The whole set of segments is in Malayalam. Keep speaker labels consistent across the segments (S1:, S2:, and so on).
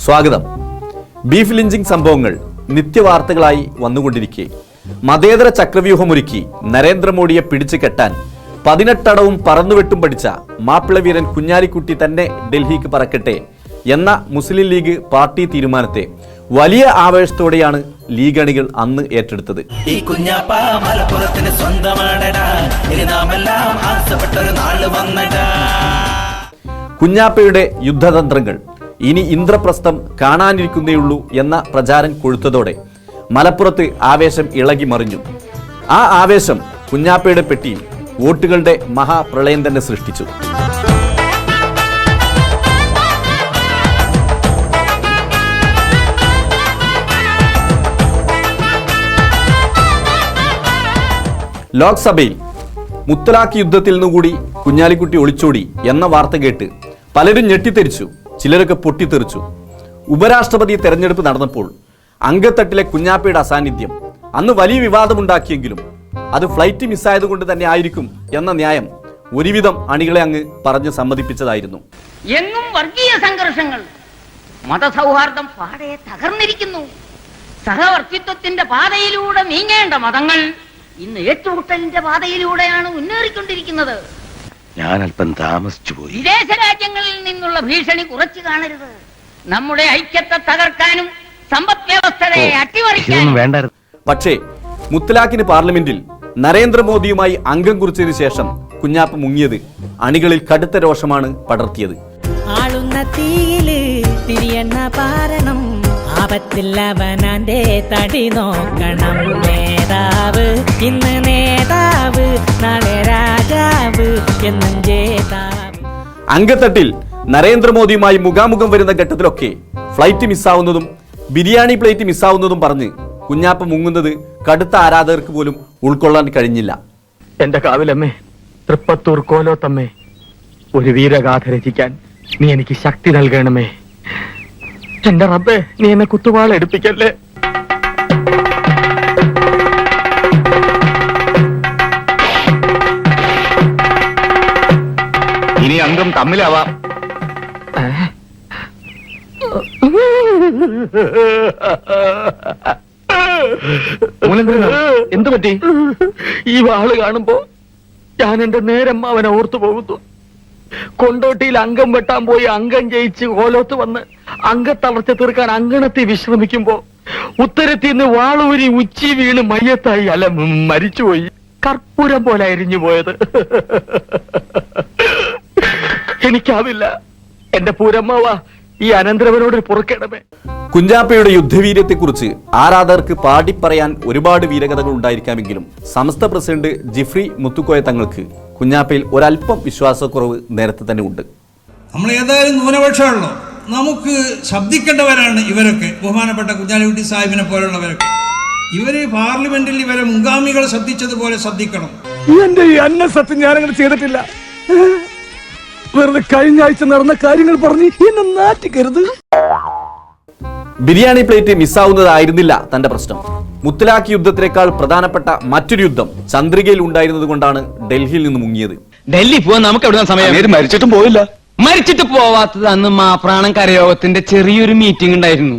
S1: സ്വാഗതം. ബീഫ് ലിഞ്ചിങ് സംഭവങ്ങൾ നിത്യവാർത്തകളായി വന്നുകൊണ്ടിരിക്കെ മതേതര ചക്രവ്യൂഹമൊരുക്കി നരേന്ദ്രമോദിയെ പിടിച്ചു കെട്ടാൻ 18 അടവും പറന്നുവെട്ടും പഠിച്ച മാപ്പിളവീരൻ കുഞ്ഞാലിക്കുട്ടി തന്നെ ഡൽഹിക്ക് പറക്കട്ടെ എന്ന മുസ്ലിം ലീഗ് പാർട്ടി തീരുമാനത്തെ വലിയ ആവേശത്തോടെയാണ് ലീഗ് അണികൾ അന്ന് ഏറ്റെടുത്തത്.
S2: ഈ കുഞ്ഞാപ്പ മലപ്പുറത്തിന് സ്വന്തമാണടാ, നാമെല്ലാം ആശപ്പെട്ടൊരു നാള് വന്നടാ.
S1: കുഞ്ഞാപ്പയുടെ യുദ്ധതന്ത്രങ്ങൾ ഇനി ഇന്ദ്രപ്രസ്ഥം കാണാനിരിക്കുന്നേയുള്ളൂ എന്ന പ്രചാരം കൊഴുത്തതോടെ മലപ്പുറത്ത് ആവേശം ഇളകി മറിഞ്ഞു. ആ ആവേശം കുഞ്ഞാപ്പയുടെ പെട്ടിയിൽ വോട്ടുകളുടെ മഹാപ്രളയം തന്നെ സൃഷ്ടിച്ചു. ലോക്സഭയിൽ മുത്തലാഖ് യുദ്ധത്തിൽ നിന്നുകൂടി കുഞ്ഞാലിക്കുട്ടി ഒളിച്ചോടി എന്ന വാർത്ത കേട്ട് പലരും ഞെട്ടിത്തെരിച്ചു, ചിലരൊക്കെ പൊട്ടിത്തെറിച്ചു. ഉപരാഷ്ട്രപതി തെരഞ്ഞെടുപ്പ് നടന്നപ്പോൾ അങ്കത്തട്ടിലെ കുഞ്ഞാപ്പയുടെ അസാന്നിധ്യം അന്ന് വലിയ വിവാദമുണ്ടാക്കിയെങ്കിലും അത് ഫ്ലൈറ്റ് മിസ്സായതുകൊണ്ട് തന്നെ ആയിരിക്കും എന്ന ന്യായം ഒരുവിധം അണികളെ അങ്ങ് പറഞ്ഞ് സമ്മതിപ്പിച്ചതായിരുന്നു.
S3: എങ്ങും വർഗീയ സംഘർഷങ്ങൾ, മതസൗഹാർദ്ദം പാടെ തകർന്നിരിക്കുന്നു. സഹവർത്തിത്വത്തിന്റെ പാതയിലൂടെ നീങ്ങേണ്ട മതങ്ങൾ ഇന്ന് ഏറ്റുമുട്ടലിന്റെ പാതയിലൂടെയാണ് മുന്നേറിക്കൊണ്ടിരിക്കുന്നത്.
S4: ഞാൻ അല്പം താമസിച്ചു പോയി.
S3: വിദേശ രാജ്യങ്ങളിൽ നിന്നുള്ള ഭീഷണി കുറച്ചു കാണരുത്. നമ്മുടെ ഐക്യത്തെ തകർക്കാനും സമ്പദ് വ്യവസ്ഥയെ അട്ടിമറിക്കാനും
S4: വേണ്ടായിരുന്നു.
S1: പക്ഷേ മുത്തലാഖിന് പാർലമെന്റിൽ നരേന്ദ്രമോദിയുമായി അംഗം കുറിച്ചതിനു ശേഷം കുഞ്ഞാപ്പ മുങ്ങിയത് അണികളിൽ കടുത്ത രോഷമാണ് പടർത്തിയത്.
S5: ആളുന്ന തീയില് തിരിയണ്ണ പാരണം, ആപത്തില്ലവനാന്റെ തടി നോക്കണം. നേതാവ് ഇന്ന് നേതാവ്, നാളെ രാജാവ് എന്നും ജേതാവ്.
S1: അങ്കത്തട്ടിൽ നരേന്ദ്രമോദിയുമായി മുഖാമുഖം വരുന്ന ഘട്ടത്തിലൊക്കെ ഫ്ലൈറ്റ് മിസ്സാവുന്നതും ബിരിയാണി പ്ലേറ്റ് മിസ്സാവുന്നതും പറഞ്ഞ് കുഞ്ഞാപ്പ മുങ്ങുന്നത് കടുത്ത ആരാധകർക്ക് പോലും ഉൾക്കൊള്ളാൻ കഴിഞ്ഞില്ല.
S4: എന്റെ കാവിലമ്മേ, തൃപ്പത്തൂർ കോലോത്തമ്മേ, ഒരു വീരഗാഥ രചിക്കാൻ നീ എനിക്ക് ശക്തി നൽകണമേ. എന്റെ റബ്ബേ, നീ എന്നെ കുത്തുവാള എടുപ്പിക്കല്ലേ. ഇനി അംഗം തമ്മിലാവാം. എന്തു പറ്റി? ഈ വാള് കാണുമ്പോ ഞാൻ എന്റെ നേരമ്മാവനെ ഓർത്തു പോകുന്നു. കൊണ്ടോട്ടിയിൽ അംഗം വെട്ടാൻ പോയി അംഗം ജയിച്ച് കോലോത്ത് വന്ന് അംഗത്തളർച്ച തീർക്കാൻ അങ്കണത്തിൽ വിശ്രമിക്കുമ്പോ ഉത്തരത്തിൽ നിന്ന് വാളൂരി ഉച്ചി വീണ് മയ്യത്തായി, അല്ല മരിച്ചുപോയി. കർപ്പൂരം പോലെ അരിഞ്ഞു പോയത്. എനിക്കാവില്ല. എന്റെ പൂരമ്മാവ, ഈ അനന്തരവനോട് പുറക്കേണമേ.
S1: കുഞ്ഞാപ്പയുടെ യുദ്ധവീര്യത്തെക്കുറിച്ച് ആരാധകർക്ക് പാടിപ്പറയാൻ ഒരുപാട് വീരകഥകൾ ഉണ്ടായിരിക്കാമെങ്കിലും സമസ്ത പ്രസിഡന്റ് ജിഫ്രി മുത്തുക്കോയ തങ്ങൾക്ക് കുഞ്ഞാപ്പയിൽ ഒരല്പം വിശ്വാസക്കുറവ് നേരത്തെ തന്നെ ഉണ്ട്.
S6: നമ്മൾ ഏതായാലും ന്യൂനപക്ഷമാണല്ലോ, നമുക്ക് ശബ്ദിക്കേണ്ടവരാണ് ഇവരൊക്കെ. ബഹുമാനപ്പെട്ട കുഞ്ഞാലിക്കുട്ടി സാഹിബിനെ പോലുള്ളവരൊക്കെ ഇവര് പാർലമെന്റിൽ ഇവരെ മുൻഗാമികൾ ശബ്ദിച്ചതുപോലെ ശബ്ദിക്കണം.
S7: എന്റെ ഈ അന്നസത്യം ഞാനങ്ങനെ ചെയ്തിട്ടില്ല. വെറുതെ കഴിഞ്ഞ ആഴ്ച നടന്ന കാര്യങ്ങൾ പറഞ്ഞ് എന്നെ നാറ്റിക്കരുത്.
S1: ബിരിയാണി പ്ലേറ്റ് മിസ്സാവുന്നതായിരുന്നില്ല തന്റെ പ്രശ്നം. മുത്തലാഖ് യുദ്ധത്തിനേക്കാൾ പ്രധാനപ്പെട്ട മറ്റൊരു യുദ്ധം ചന്ദ്രികയിൽ ഉണ്ടായിരുന്നത് കൊണ്ടാണ് ഡൽഹിയിൽ നിന്ന് മുങ്ങിയത്.
S8: ഡൽഹി പോവാൻ നമുക്ക് എവിടെ സമയം?
S4: മരിച്ചിട്ടും പോയില്ല.
S8: മരിച്ചിട്ട് പോവാത്തത് അന്ന് മാപ്രാണം കരയോഗത്തിന്റെ ചെറിയൊരു മീറ്റിംഗ് ഉണ്ടായിരുന്നു.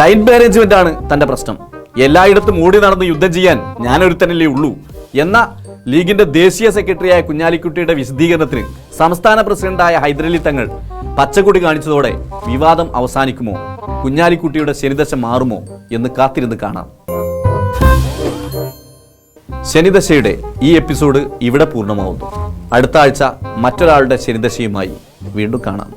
S1: ടൈം മാനേജ്മെന്റ് ആണ് തന്റെ പ്രശ്നം. എല്ലായിടത്തും ഓടി നടന്ന് യുദ്ധം ചെയ്യാൻ ഞാനൊരുത്തനല്ലേ ഉള്ളൂ എന്ന ലീഗിന്റെ ദേശീയ സെക്രട്ടറിയായ കുഞ്ഞാലിക്കുട്ടിയുടെ വിശദീകരണത്തിന് സംസ്ഥാന പ്രസിഡന്റായ ഹൈദരലി തങ്ങൾ പച്ചക്കൊടി കാണിച്ചതോടെ വിവാദം അവസാനിക്കുമോ, കുഞ്ഞാലിക്കുട്ടിയുടെ ശനിദശ മാറുമോ എന്ന് കാത്തിരുന്ന് കാണാം. ശനിദശയുടെ ഈ എപ്പിസോഡ് ഇവിടെ പൂർണ്ണമാവുന്നു. അടുത്ത ആഴ്ച മറ്റൊരാളുടെ ശനിദശയുമായി വീണ്ടും കാണാം.